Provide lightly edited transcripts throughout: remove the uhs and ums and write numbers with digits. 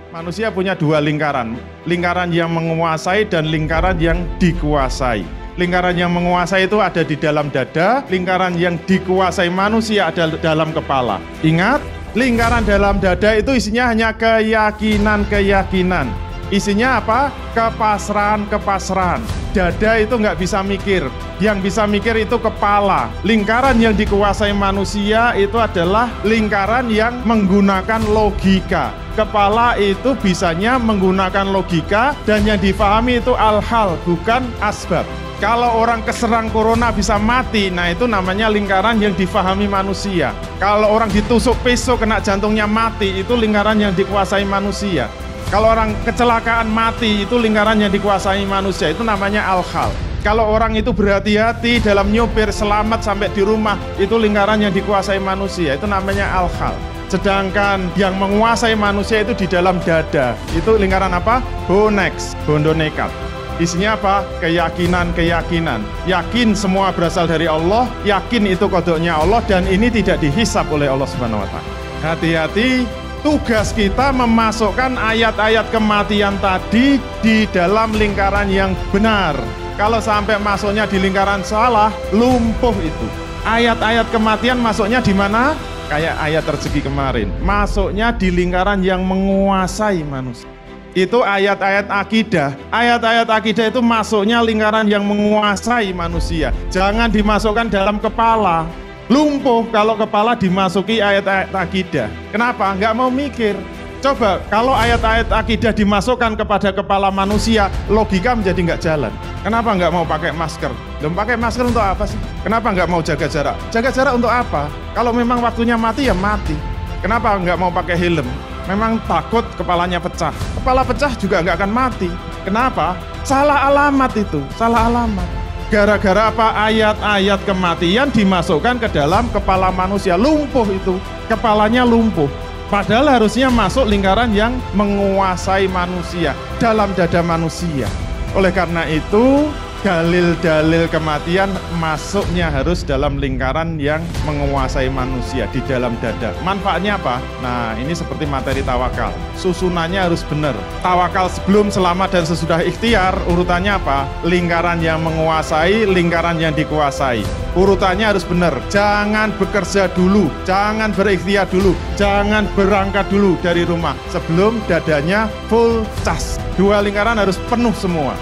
Manusia punya dua lingkaran, lingkaran yang menguasai dan lingkaran yang dikuasai. Lingkaran yang menguasai itu ada di dalam dada, lingkaran yang dikuasai manusia ada dalam kepala. Ingat, lingkaran dalam dada itu isinya hanya keyakinan-keyakinan. Isinya apa? Kepasrahan-kepasrahan. Dada itu nggak bisa mikir, yang bisa mikir itu kepala. Lingkaran yang dikuasai manusia itu adalah lingkaran yang menggunakan logika. Kepala itu bisanya menggunakan logika dan yang difahami itu al-hal, bukan asbab. Kalau orang keserang corona bisa mati, nah itu namanya lingkaran yang difahami manusia. Kalau orang ditusuk pisau kena jantungnya mati, itu lingkaran yang dikuasai manusia. Kalau orang kecelakaan mati, itu lingkaran yang dikuasai manusia, itu namanya al-hal. Kalau orang itu berhati-hati dalam nyopir selamat sampai di rumah, itu lingkaran yang dikuasai manusia, itu namanya al-hal. Sedangkan yang menguasai manusia itu di dalam dada, itu lingkaran apa? Honeks, bondo nekat. Isinya apa? Keyakinan-keyakinan. Yakin semua berasal dari Allah, yakin itu kodoknya Allah, dan ini tidak dihisap oleh Allah Subhanahu wa Ta'ala. Hati-hati, tugas kita memasukkan ayat-ayat kematian tadi di dalam lingkaran yang benar. Kalau sampai masuknya di lingkaran salah, lumpuh itu. Ayat-ayat kematian masuknya di mana? Kayak ayat rezeki kemarin. Masuknya di lingkaran yang menguasai manusia. Itu ayat-ayat akidah. Ayat-ayat akidah itu masuknya lingkaran yang menguasai manusia. Jangan dimasukkan dalam kepala. Lumpuh kalau kepala dimasuki ayat-ayat akidah. Kenapa? Nggak mau mikir. Coba kalau ayat-ayat akidah dimasukkan kepada kepala manusia, logika menjadi nggak jalan. Kenapa nggak mau pakai masker? Pakai masker untuk apa sih? Kenapa nggak mau jaga jarak? Jaga jarak untuk apa? Kalau memang waktunya mati ya mati. Kenapa nggak mau pakai helm? Memang takut kepalanya pecah. Kepala pecah juga nggak akan mati. Kenapa? Salah alamat itu, salah alamat. Gara-gara apa? Ayat-ayat kematian dimasukkan ke dalam kepala manusia. Lumpuh itu, kepalanya lumpuh. Padahal harusnya masuk lingkaran yang menguasai manusia, dalam dada manusia. Oleh karena itu, dalil-dalil kematian masuknya harus dalam lingkaran yang menguasai manusia, di dalam dada. Manfaatnya apa? Nah, ini seperti materi tawakal. Susunannya harus benar. Tawakal sebelum, selama, dan sesudah ikhtiar, urutannya apa? Lingkaran yang menguasai, lingkaran yang dikuasai. Urutannya harus benar. Jangan bekerja dulu, jangan berikhtiar dulu, jangan berangkat dulu dari rumah sebelum dadanya full cas. Dua lingkaran harus penuh semua.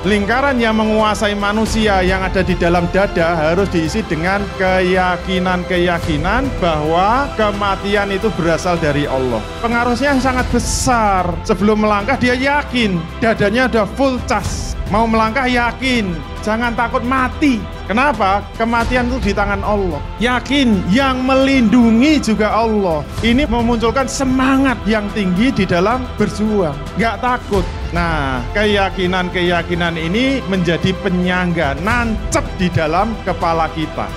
Lingkaran yang menguasai manusia yang ada di dalam dada harus diisi dengan keyakinan-keyakinan bahwa kematian itu berasal dari Allah. Pengaruhnya sangat besar. Sebelum melangkah dia yakin, dadanya udah full cas. Mau melangkah yakin, jangan takut mati. Kenapa? Kematian itu di tangan Allah. Yakin, yang melindungi juga Allah. Ini memunculkan semangat yang tinggi di dalam berjuang. Gak takut. Nah, keyakinan-keyakinan ini menjadi penyangga, nancep di dalam kepala kita.